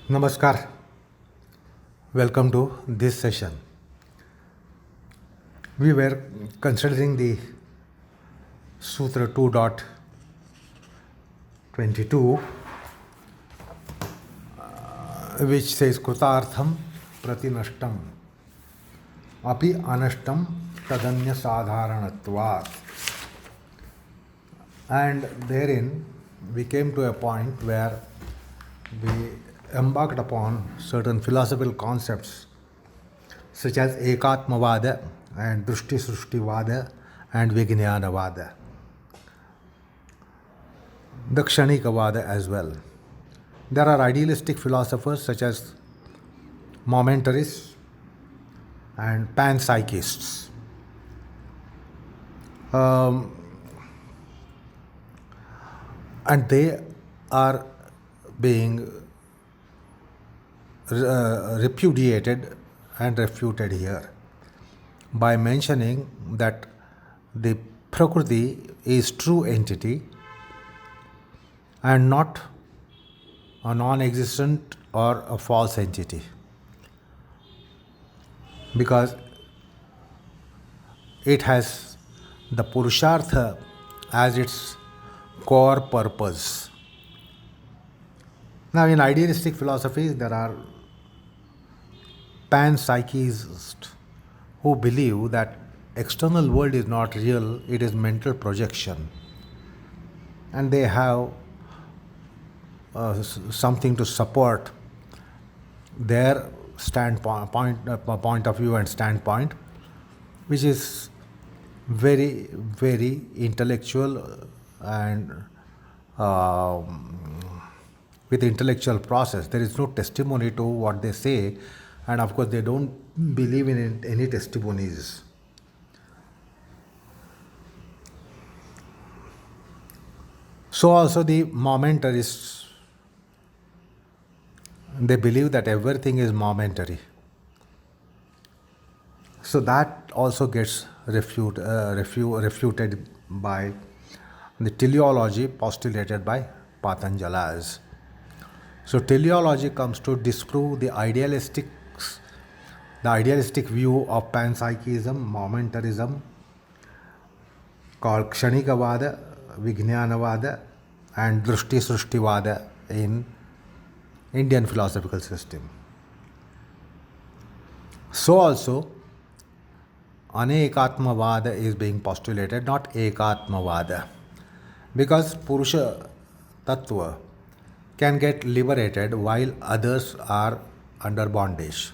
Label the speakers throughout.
Speaker 1: Namaskar. Welcome to this session. We were considering the Sutra 2.22, which says Krutartham pratinashtam api anashtam tadanya sadharanatvat. And therein we came to a point where we embarked upon certain philosophical concepts such as ekatmavada and drushti srushtivada and vijnanavada, the kshanikavada as well. There are idealistic philosophers such as momentarists and pan-psychists. And they are being repudiated and refuted here by mentioning that the Prakriti is true entity and not a non-existent or a false entity, because it has the Purushartha as its core purpose. Now, in idealistic philosophies, there are pan-psychists who believe that external world is not real, it is mental projection, and they have something to support their point of view and standpoint, which is very, very intellectual and with intellectual process. There is no testimony to what they say, and of course they don't believe in any testimonies. So also the momentarists, they believe that everything is momentary. So that also gets refuted by the teleology postulated by Patanjalas. So teleology comes to disprove the idealistic view of panpsychism, momentarism, called kshanikavada, vijnanavada, and drushti srushtivada in Indian philosophical system. So also anekatmavada is being postulated, not ekatmavada, because Purusha Tattva can get liberated while others are under bondage.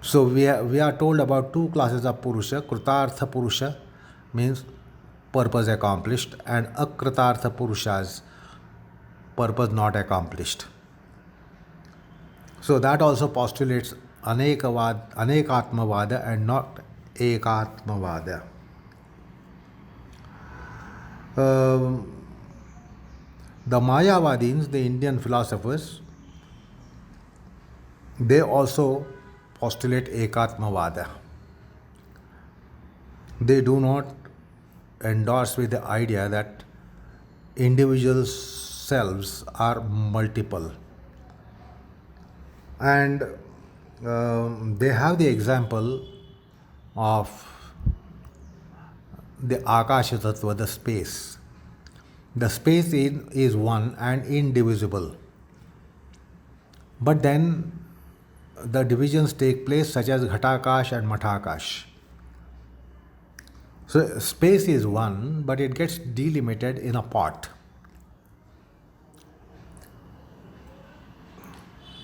Speaker 1: So we are told about two classes of Purusha. Krutartha Purusha means purpose accomplished, and akrutartha Purushas, purpose not accomplished. So that also postulates anekatmavada and not ekatmavada. The Mayavadins, the Indian philosophers, they also postulate ekatmavada. They do not endorse with the idea that individual selves are multiple. And they have the example of the Akasa Tattva, the space. The space is one and indivisible. But then the divisions take place, such as Ghataka and Mahada. So space is one, but it gets delimited in a pot.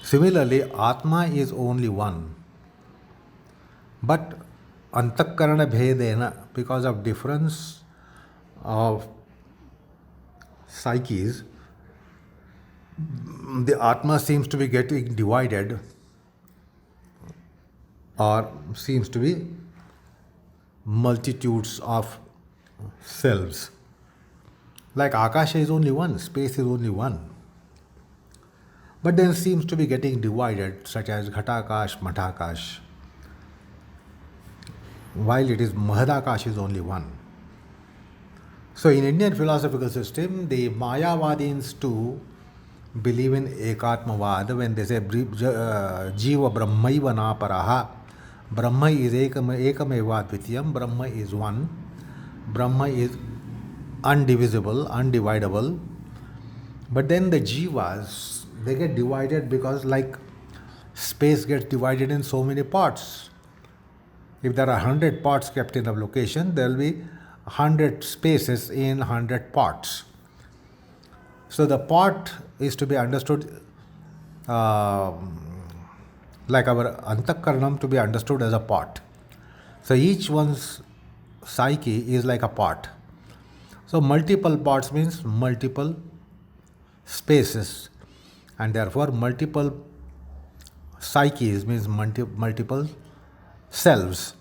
Speaker 1: Similarly, Atma is only one. But antakarana bhedena, because of difference of psyches, the Atma seems to be getting divided, or seems to be multitudes of selves. Like Akasha is only one, space is only one. But then seems to be getting divided, such as Ghatakash, Mahadash, while it is Mahadakash is only one. So in Indian philosophical system, the Mayavadins too believe in Ekatmavad, when they say Jiva Brahmaiva na paraha, Brahma is Ekameva Dvitiyam, Brahma is one, Brahma is undivisible, undividable. But then the Jivas, they get divided because like space gets divided in so many parts. If there are 100 parts kept in a location, there will be 100 spaces in 100 parts. So the part is to be understood like our antakaranam to be understood as a part. So each one's psyche is like a part. So multiple parts means multiple spaces, and therefore multiple psyches means multiple selves.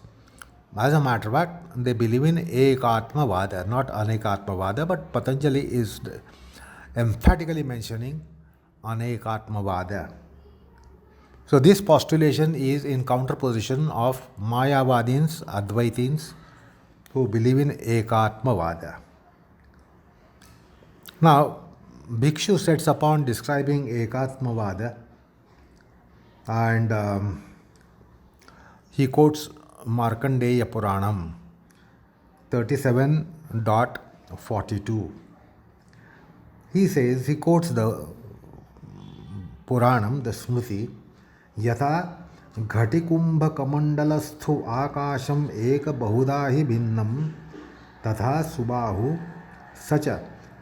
Speaker 1: As a matter of fact, they believe in Ekatmavada, not Anekatmavada, but Patanjali is emphatically mentioning Anekatmavada. So this postulation is in counterposition of Maya vadins, Advaitins, who believe in Ekatmavada. Now, Bhikshu sets upon describing Ekatmavada, and he quotes Markandeya Puranam 37.42. He says, he quotes the Puranam, the Smriti, Yatha Ghatikumba Kamandalasthu Akasham Eka Bahudahi Bhinnam Tatha Subahu Sacha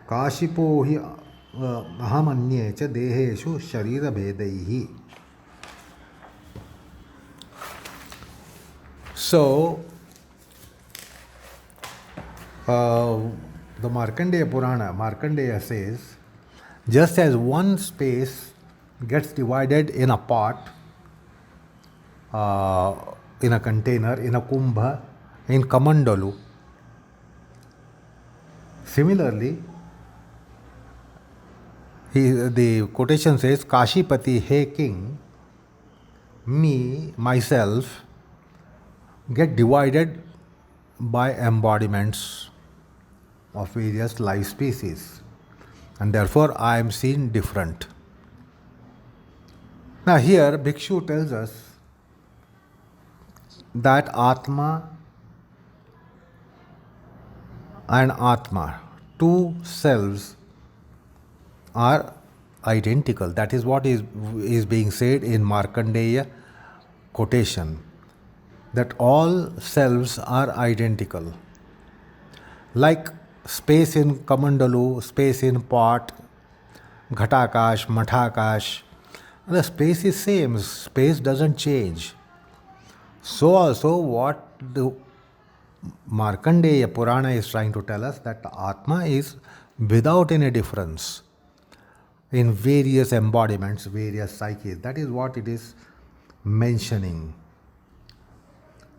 Speaker 1: Kashipohi Ahamanye Cha Deheshu Sharira Bhedaihi. So, the Markandeya Purana, Markandeya says, just as one space gets divided in a pot, in a container, in a kumbha, in kamandalu, similarly, the quotation says, Kashipati, hey king, me, myself, get divided by embodiments of various life species, and therefore I am seen different. Now here Bhikshu tells us that Atma and Atma, two selves, are identical. That is what is being said in Markandeya quotation, that all selves are identical. Like space in Kamandalu, space in pot, Ghatakash, Mathakash, the space is same, space doesn't change. So also what the Markandeya Purana is trying to tell us, that Atma is without any difference in various embodiments, various psyches. That is what it is mentioning.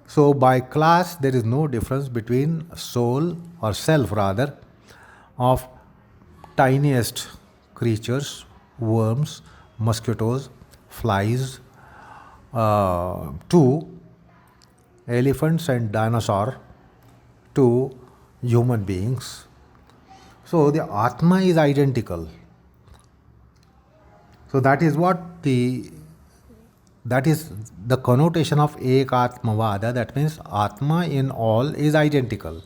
Speaker 1: So by class there is no difference between soul or self rather of tiniest creatures, worms, mosquitoes, flies, to elephants and dinosaur, to human beings. So the Atma is identical. So that is the connotation of Ekatmavada. That means Atma in all is identical.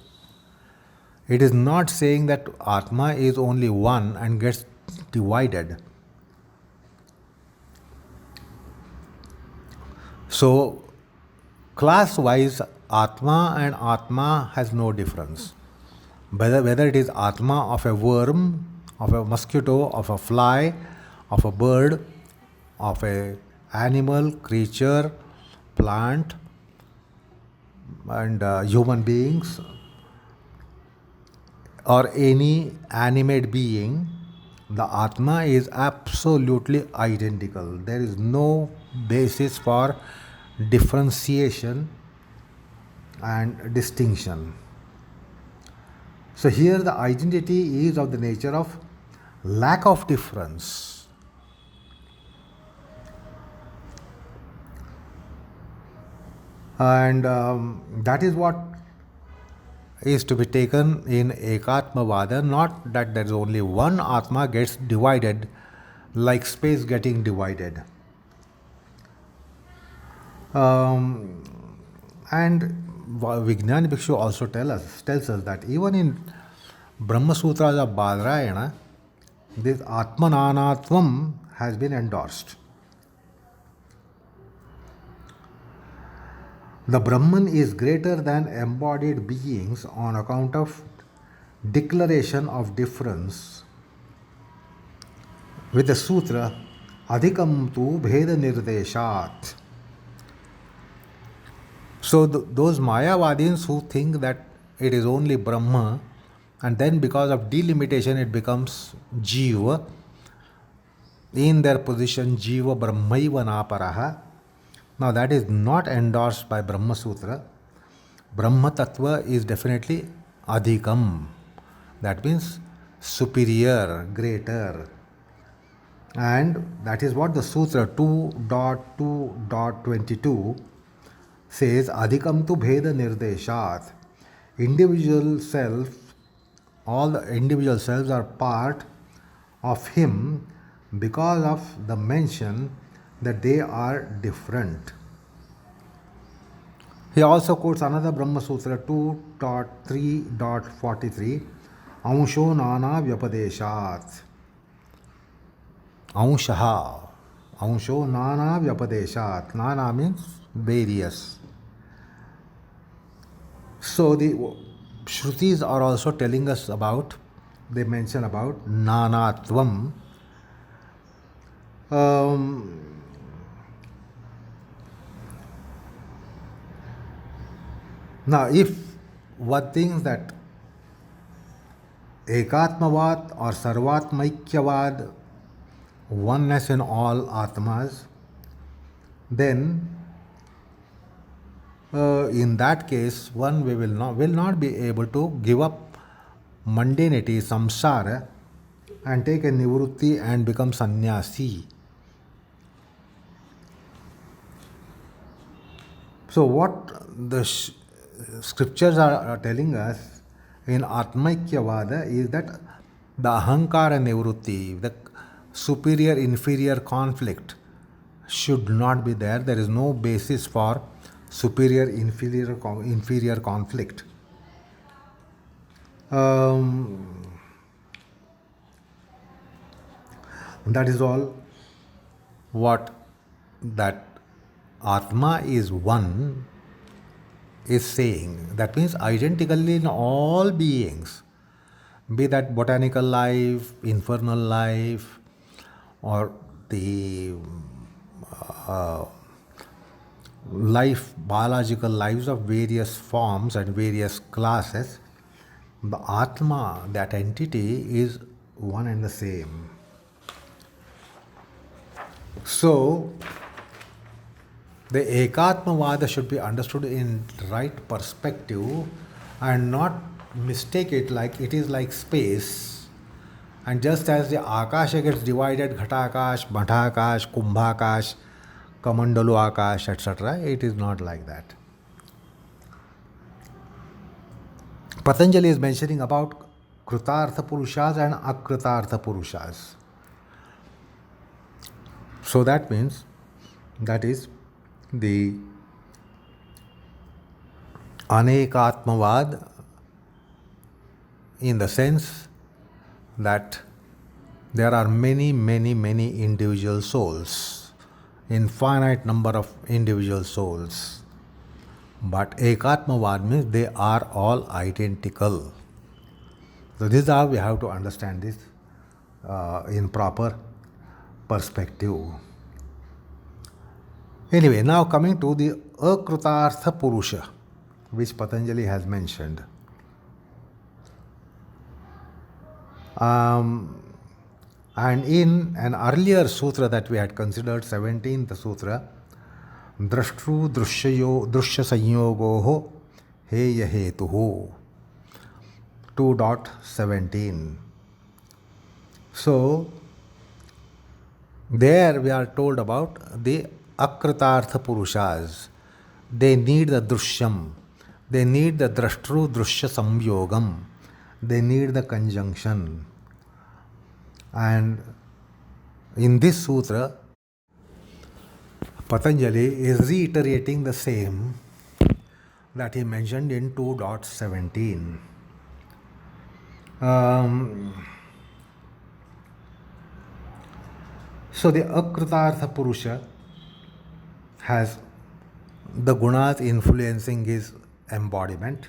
Speaker 1: It is not saying that Atma is only one and gets divided. So class-wise, Atma and Atma has no difference. Whether it is Atma of a worm, of a mosquito, of a fly, of a bird, of a animal, creature, plant, and human beings, or any animate being, the Atma is absolutely identical. There is no basis for differentiation and distinction. So here the identity is of the nature of lack of difference. And that is what is to be taken in Ekatmavada, not that there is only one Atma gets divided like space getting divided. And Vijnani Bhikshu also tells us that even in Brahma Sutras of Badrayana, this Atmananatvam has been endorsed. The Brahman is greater than embodied beings on account of declaration of difference with the sutra Adhikam tu Bheda Nirdeshat. So those Maya vadins who think that it is only Brahma and then because of delimitation it becomes Jiva, in their position Jiva Brahmaiva Naparaha. Now that is not endorsed by Brahma Sutra. Brahma Tattva is definitely Adhikam. That means superior, greater. And that is what the Sutra 2.2.22 says, Adhikam tu Bheda Nirdeshat. Individual self, all the individual selves are part of him because of the mention that they are different. He also quotes another Brahma Sutra 2.3.43, Ansho Nana Vyapadeshat. Ansho Nana Vyapadeshat. Nana means various. So the Shrutis are also telling us about, they mention about Nanatvam. Now, if one thinks that Ekatmavad or Sarvatmaikyavad, oneness in all Atmas, then in that case, one will not be able to give up mundanity, samsara, and take a nivrutti and become sannyasi. So what the scriptures are telling us in Atmaikyavada is that the ahankara nivrutti, the superior inferior conflict should not be there. There is no basis for superior inferior conflict. That is all what that Atma is one is saying. That means identically in all beings, be that botanical life, infernal life, or the biological lives of various forms and various classes, the Atma, that entity, is one and the same. So, the Ekatmavada should be understood in right perspective and not mistake it like it is like space. And just as the Akasha gets divided, Ghatakash, Madhakash, Kumbhakash, Kamandalu Akash, etc., it is not like that. Patanjali is mentioning about Krutartha Purushas and Akrutartha Purushas. So that means, that is the Anekatmavad in the sense that there are many individual souls, infinite number of individual souls. But Ekatmavad means they are all identical. So this is how we have to understand this in proper perspective. Anyway, now coming to the Akrutartha Purusha, which Patanjali has mentioned. And in an earlier sutra that we had considered, 17th sutra, Drashtru Drushya Sanyogoho Heya Hetuho, 2.17. So, there we are told about the Akritartha Purushas. They need the Drishyam. They need the Drashtru Drishya Samyogam. They need the conjunction. And In this sutra, Patanjali is reiterating the same that he mentioned in 2.17. So the akritartha Purusha has the gunas influencing his embodiment,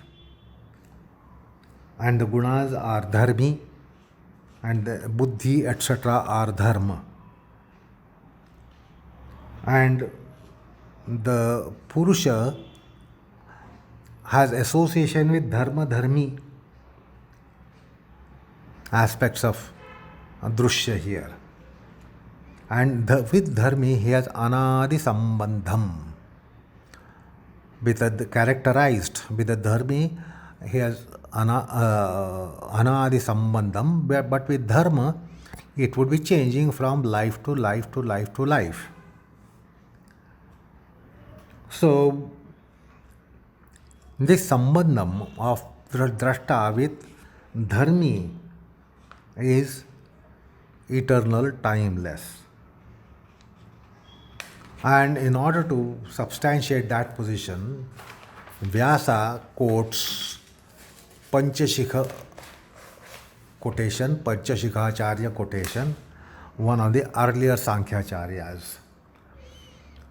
Speaker 1: and the gunas are dharmi, and the buddhi, etc., are dharma. And the Purusha has association with dharma dharmi aspects of drushya here. And with dharmi he has anadi sambandham. With the characterized, with the dharmi he has anadi sambandham, but with dharma it would be changing from life to life to life to life. So this sambandham of drashta with dharmi is eternal, timeless. And in order to substantiate that position, Vyasa quotes Panchashikha quotation, Panchashikhacharya quotation, one of the earlier Sankhyacharyas.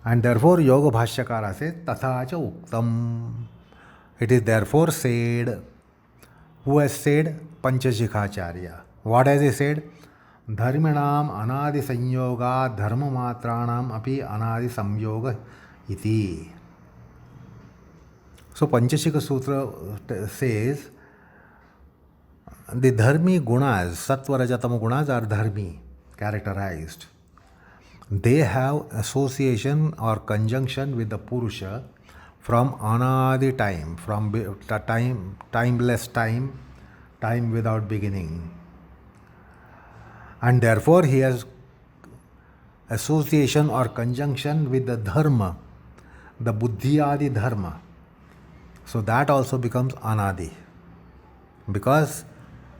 Speaker 1: And therefore Yoga Bhashyakara says, Tatha cha uktam. It is therefore said. Who has said? Panchashikhacharya. What has he said? Dharminam anadi sanyoga dharma matranam api anadi samyoga iti. So Panchashikha Sutra says the dharmi gunas, sattva rajatama gunas are dharmi, characterized. They have association or conjunction with the Purusha from anadi time, from time, timeless time, time without beginning. And therefore he has association or conjunction with the dharma, the buddhiyadi dharma. So that also becomes anadi. Because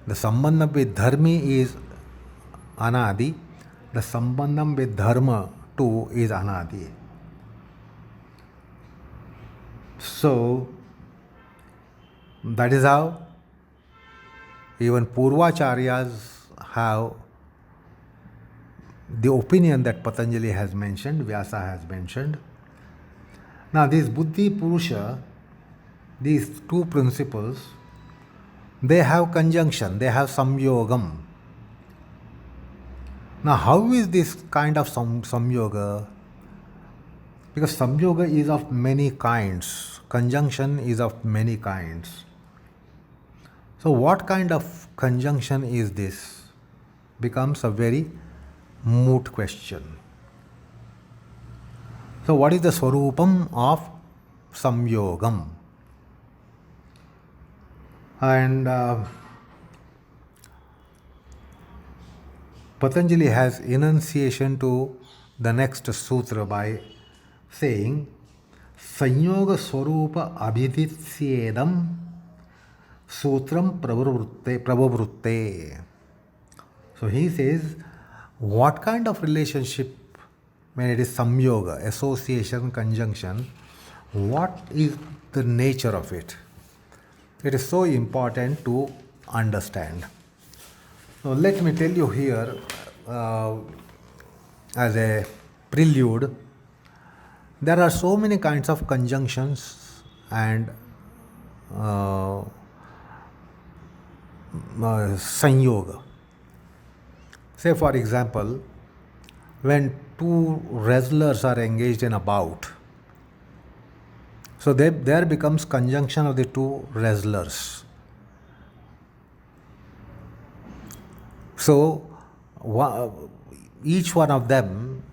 Speaker 1: the sambandham with dharmi is anadi, the sambandham with dharma too is anadi. So that is how even Purvacharyas have the opinion that Patanjali has mentioned, Vyasa has mentioned. Now this Buddhi Purusha, these two principles, they have conjunction, they have samyogam. Now how is this kind of samyoga? Because samyoga is of many kinds, conjunction is of many kinds. So what kind of conjunction is this? Becomes a very moot question. So what is the swarupam of samyogam? And Patanjali has enunciation to the next sutra by saying Sanyoga Swarupa Abhiditsyedam Sutram Prabhavrutte. So he says, what kind of relationship, when it is samyoga, association, conjunction, what is the nature of it? It is so important to understand. So let me tell you here as a prelude, there are so many kinds of conjunctions and sanyoga. Say for example, when two wrestlers are engaged in a bout, so there becomes conjunction of the two wrestlers. So each one of them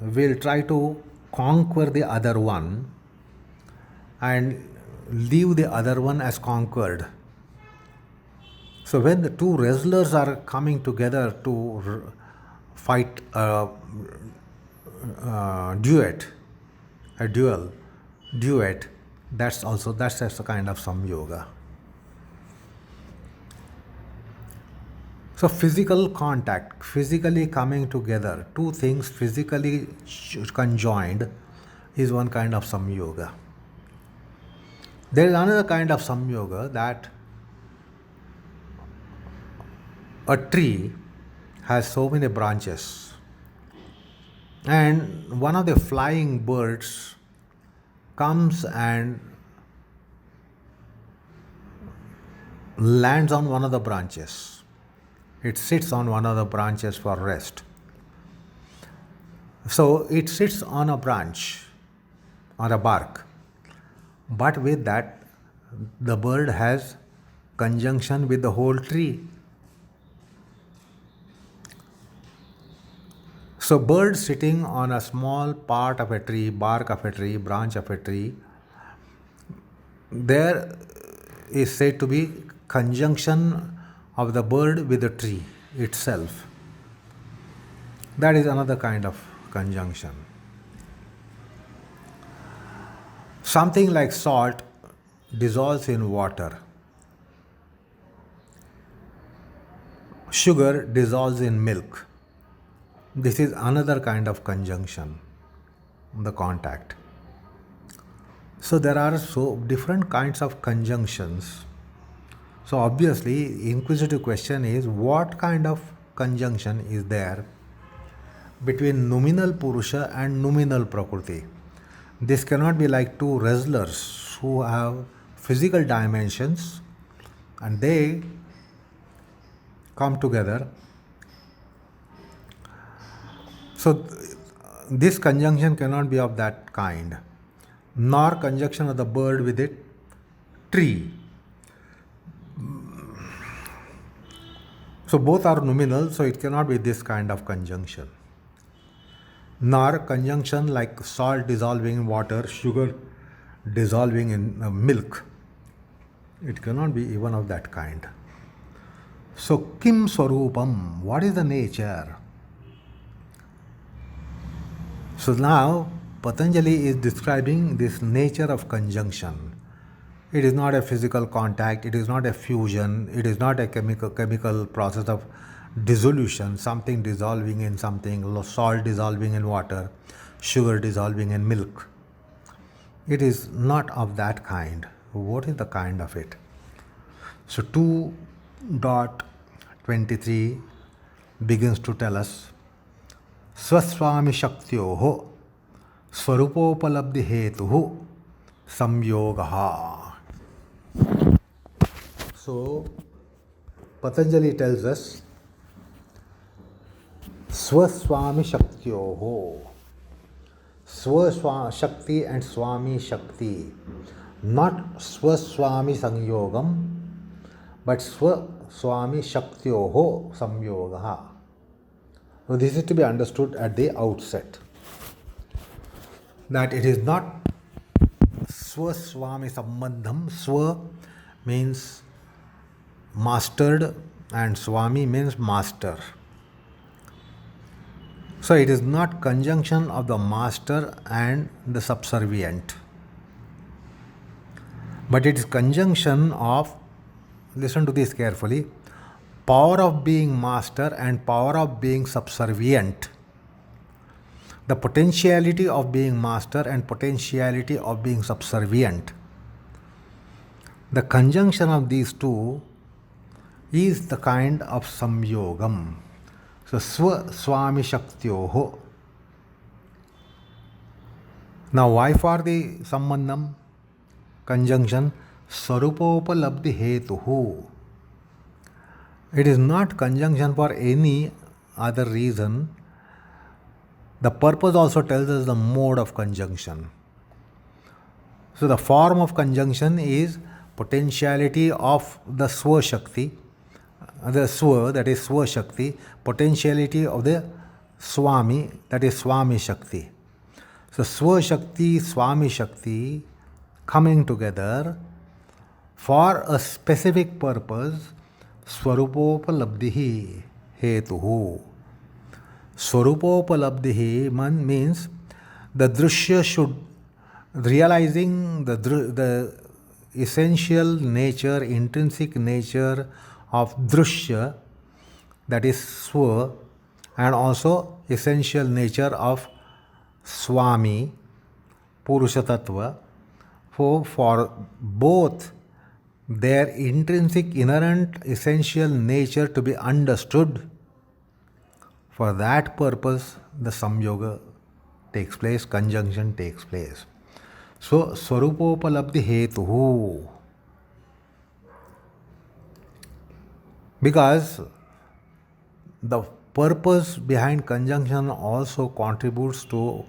Speaker 1: will try to conquer the other one and leave the other one as conquered. So when the two wrestlers are coming together to fight a duet, that's a kind of samyoga. So physical contact, physically coming together, two things physically conjoined is one kind of samyoga. There is another kind of samyoga that a tree has so many branches, and one of the flying birds comes and lands on one of the branches. It sits on one of the branches for rest. So it sits on a branch or a bark, but with that, the bird has conjunction with the whole tree. So bird sitting on a small part of a tree, bark of a tree, branch of a tree, there is said to be conjunction of the bird with the tree itself. That is another kind of conjunction. Something like salt dissolves in water. Sugar dissolves in milk. This is another kind of conjunction, the contact. So there are so different kinds of conjunctions. So obviously, inquisitive question is, what kind of conjunction is there between nominal Purusha and nominal Prakriti? This cannot be like two wrestlers who have physical dimensions and they come together. So this conjunction cannot be of that kind, nor conjunction of the bird with a tree. So both are nominal, so it cannot be this kind of conjunction. Nor conjunction like salt dissolving in water, sugar dissolving in milk. It cannot be even of that kind. So kim swarupam, what is the nature? So now Patanjali is describing this nature of conjunction. It is not a physical contact, it is not a fusion, it is not a chemical process of dissolution, something dissolving in something, salt dissolving in water, sugar dissolving in milk. It is not of that kind. What is the kind of it? So 2.23 begins to tell us, Swaswami Shaktyoho Swarupopalabdhi Hetuhu Samyogaha. So Patanjali tells us, Swaswami Shaktyoho. Shakti and Swami Shakti. Not Swaswami Sangyogam, but Swaswami Shaktyoho Samyogaha. So this is to be understood at the outset, that it is not Swaswami Sambandham. Swa means mastered and Swami means master. So it is not conjunction of the master and the subservient, but it is conjunction of, listen to this carefully, power of being master and power of being subservient. The potentiality of being master and potentiality of being subservient. The conjunction of these two is the kind of samyogam. So Swami Shaktyoho. Now why for the sambandham, conjunction? Sarupopalabdhi hetuhu. It is not conjunction for any other reason. The purpose also tells us the mode of conjunction. So the form of conjunction is potentiality of the Swa Shakti, the Swa, that is Swa Shakti, potentiality of the Swami, that is Swami Shakti. So Swa Shakti, Swami Shakti coming together for a specific purpose, Swarupopalabdhihi hetuhu. Swarupopalabdhihi means the drishya should, realizing the essential nature, intrinsic nature of drishya that is Swa, and also essential nature of Swami, Purusha Tattva. For both their intrinsic inherent essential nature to be understood, for that purpose the samyoga takes place, conjunction takes place. So Swarupopalabdhi hetuhu, because the purpose behind conjunction also contributes to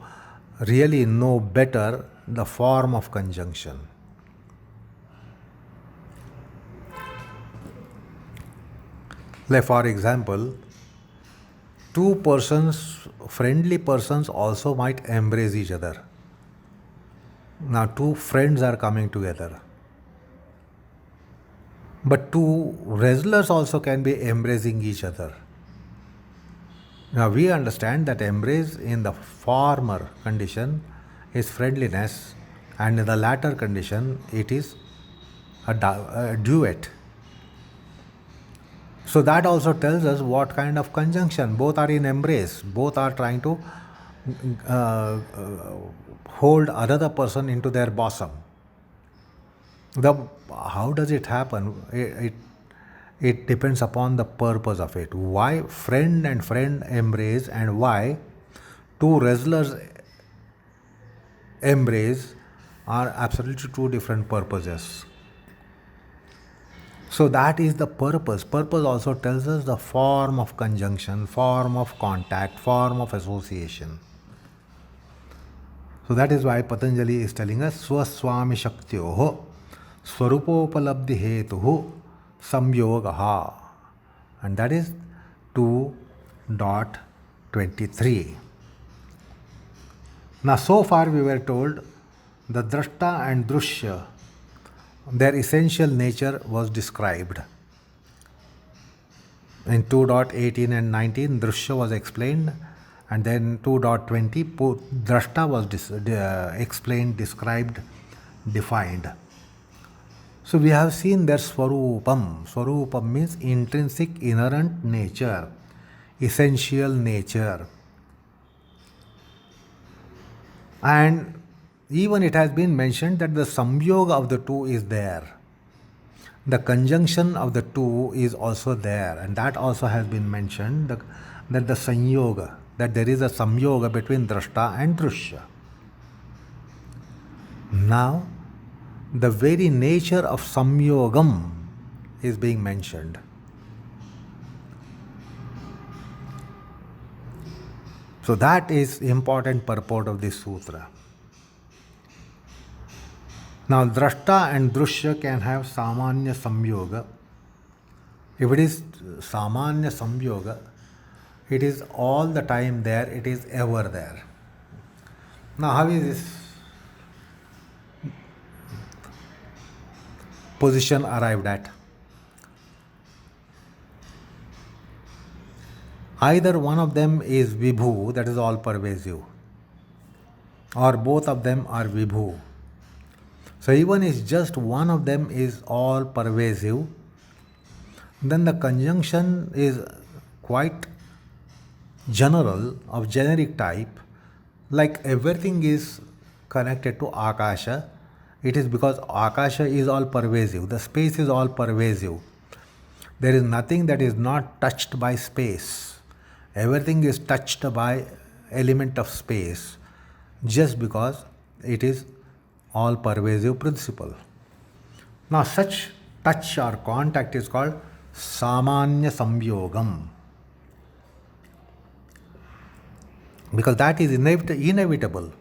Speaker 1: really know better the form of conjunction. Like for example, two persons, friendly persons also might embrace each other. Now two friends are coming together. But two wrestlers also can be embracing each other. Now we understand that embrace in the former condition is friendliness, and in the latter condition it is a duet. So that also tells us what kind of conjunction. Both are in embrace, both are trying to hold another person into their bosom. How does it happen? It depends upon the purpose of it. Why friend and friend embrace, and why two wrestlers embrace are absolutely two different purposes. So that is the purpose. Purpose also tells us the form of conjunction, form of contact, form of association. So that is why Patanjali is telling us Swaswami Shaktyoho Swarupopalabdhi Hetuhu Samyogaha, and that is 2.23. Now so far we were told the Drashta and Drushya, their essential nature was described. In 2.18 and 19, Drushya was explained, and then 2.20, Drashta was explained, described, defined. So we have seen their Swarupam. Swarupam means intrinsic, inherent nature, essential nature. And even it has been mentioned that the samyoga of the two is there. The conjunction of the two is also there, and that also has been mentioned, that the sanyoga, that there is a samyoga between drashta and drushya. Now, the very nature of samyogam is being mentioned. So that is important purport of this sutra. Now, drashta and drushya can have samanya samyoga. If it is samanya samyoga, it is all the time there, it is ever there. Now, how is this position arrived at? Either one of them is vibhu, that is all pervasive, or both of them are vibhu. So even if just one of them is all pervasive, then the conjunction is quite general, of generic type, like everything is connected to Akasha. It is because Akasha is all pervasive, the space is all pervasive. There is nothing that is not touched by space. Everything is touched by element of space, just because it is all pervasive principle. Now such touch or contact is called samanya samyogam, because that is inevitable.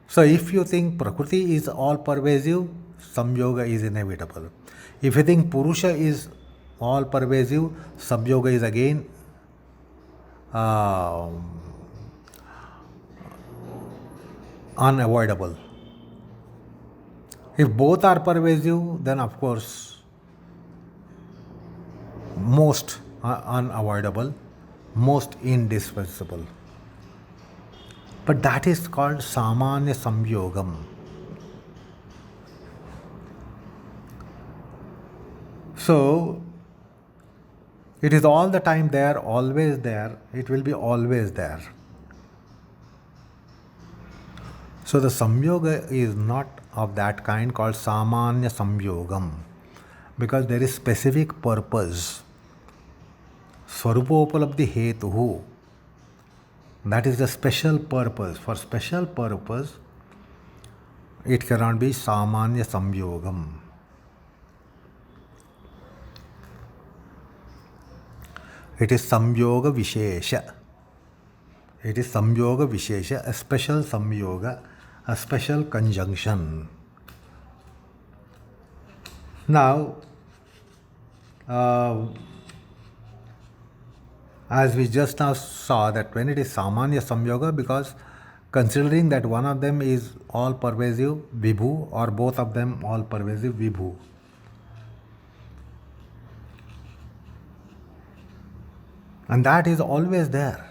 Speaker 1: So if you think Prakriti is all pervasive, samyoga is inevitable. If you think Purusha is all pervasive, samyoga is again unavoidable. If both are pervasive, then of course most unavoidable, most indispensable. But that is called samanya samyogam. So It is all the time there, always there. It will be always there. So the samyoga is not of that kind called samanya samyogam, because there is specific purpose. Swarupopalabdhi hetuhu. That is the special purpose. For special purpose, it cannot be samanya samyogam. It is samyoga vishesha. It is samyoga vishesha, a special samyoga, a special conjunction. Now, as we just now saw that when it is samanya samyoga, because considering that one of them is all pervasive vibhu or both of them all pervasive vibhu. And that is always there.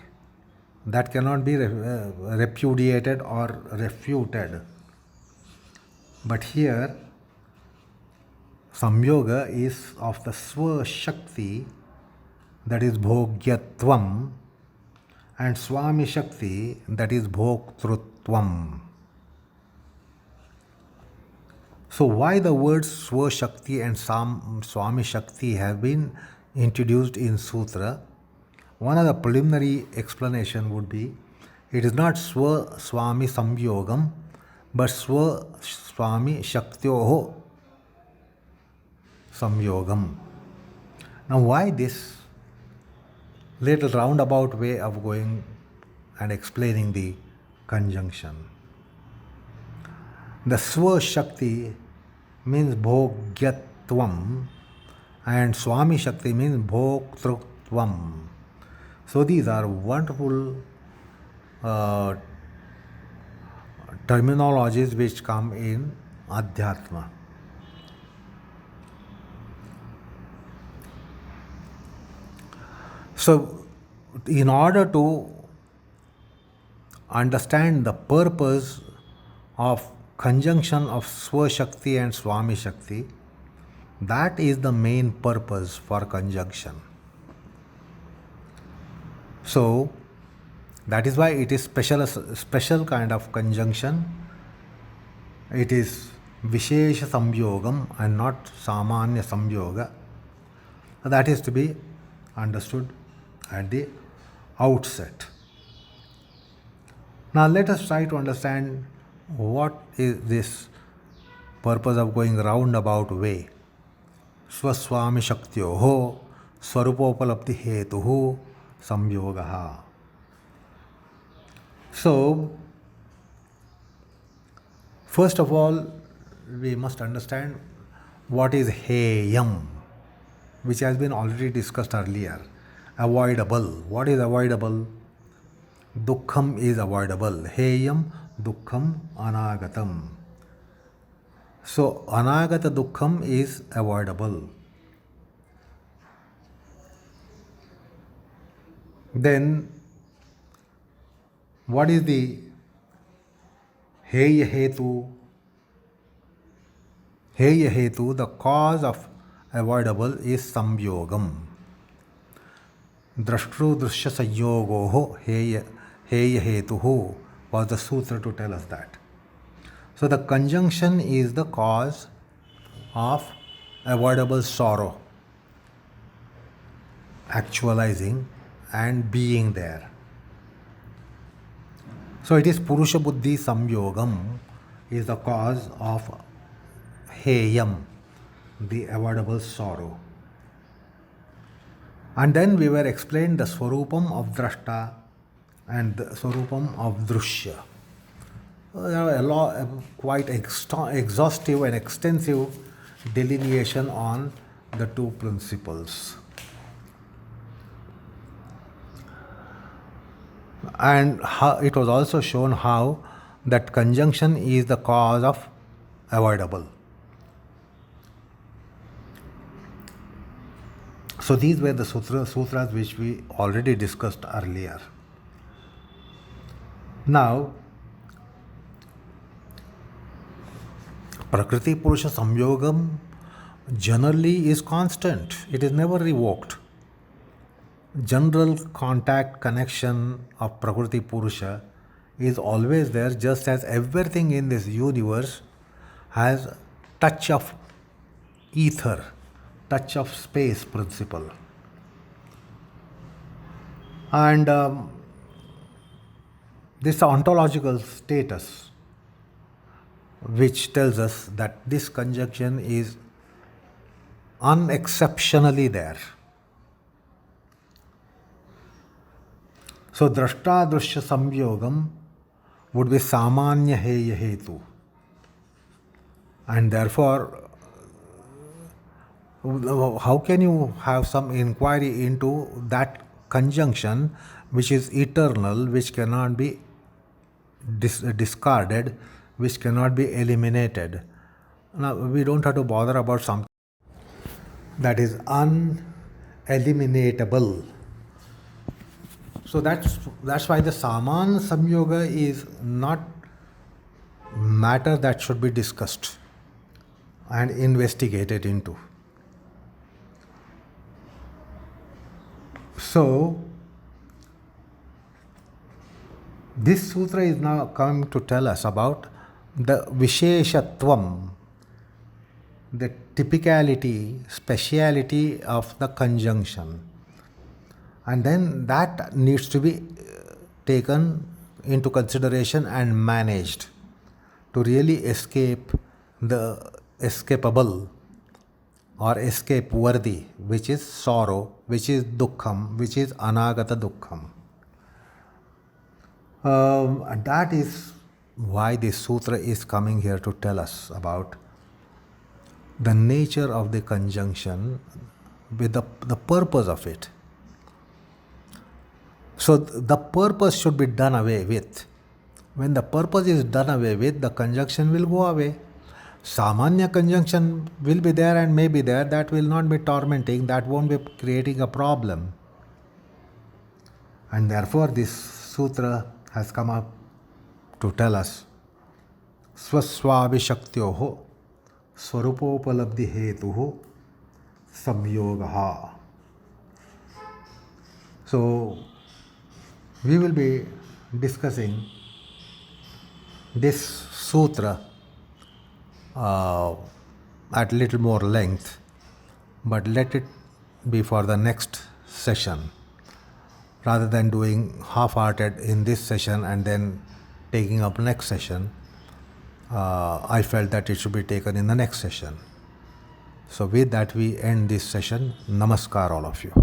Speaker 1: That cannot be repudiated or refuted. But here, samyoga is of the swa shakti, that is bhogyatvam, and swami shakti, that is bhoktrutvam. So why the words swa shakti and swami shakti have been introduced in Sutra? One of the preliminary explanation would be, it is not swa swami samyogam, but swa swami shaktyoho samyogam. Now why this little roundabout way of going and explaining the conjunction? The swa shakti means bhogyatvam and swami shakti means bhoktrutvam. So these are wonderful terminologies which come in Adhyatma. So in order to understand the purpose of conjunction of Swa Shakti and Swami Shakti, that is the main purpose for conjunction. So that is why it is special kind of conjunction. It is Vishesha Samyogam and not Samanya Samyoga. That is to be understood at the outset. Now let us try to understand what is this purpose of going roundabout way. Swaswami Shaktyoho Swarupopalabdhi Hetuhu Samyogaha. So, first of all, we must understand what is heyam, which has been already discussed earlier. Avoidable. What is avoidable? Dukkham is avoidable. Heyam, dukkham, anagatam. So, anagata dukkham is avoidable. Then, what is the heya hetu? Heya hetu, the cause of avoidable is samyogam. Drashtru drishya sanyogoho heya hetuhu was the sutra to tell us that. So the conjunction is the cause of avoidable sorrow, actualizing and being there. So it is Purusha Buddhi Samyogam is the cause of heyam, the avoidable sorrow. And then we were explained the Swarupam of Drashta and the Swarupam of Drushya. There are a lot, quite exhaustive and extensive delineation on the two principles. And it was also shown how that conjunction is the cause of avoidable. So these were the sutras which we already discussed earlier. Now, Prakriti Purusha Samyogam generally is constant. It is never revoked. general contact connection of Prakriti Purusha is always there, just as everything in this universe has touch of ether, touch of space principle. And this ontological status which tells us that this conjunction is unexceptionally there. So drashta drashya samyogam would be samanya heya hetu. And therefore, how can you have some inquiry into that conjunction which is eternal, which cannot be discarded, which cannot be eliminated? Now, we don't have to bother about something that is uneliminatable. So that's why the Saman Samyoga is not matter that should be discussed and investigated into. So this sutra is now coming to tell us about the Visheshatvam, the typicality, speciality of the conjunction. And then that needs to be taken into consideration and managed to really escape the escapable or escape worthy, which is sorrow, which is dukkham, which is anagata dukkham. And that is why this sutra is coming here to tell us about the nature of the conjunction with the purpose of it. So the purpose should be done away with. When the purpose is done away with, the conjunction will go away. Samanya conjunction will be there and may be there. That will not be tormenting. That won't be creating a problem. And therefore this sutra has come up to tell us Swaswabhishaktyoho Swarupopalabdhi hetuho samyogaha. So we will be discussing this sutra at little more length, but let it be for the next session. Rather than doing half-hearted in this session and then taking up next session, I felt that it should be taken in the next session. So with that we end this session. Namaskar all of you.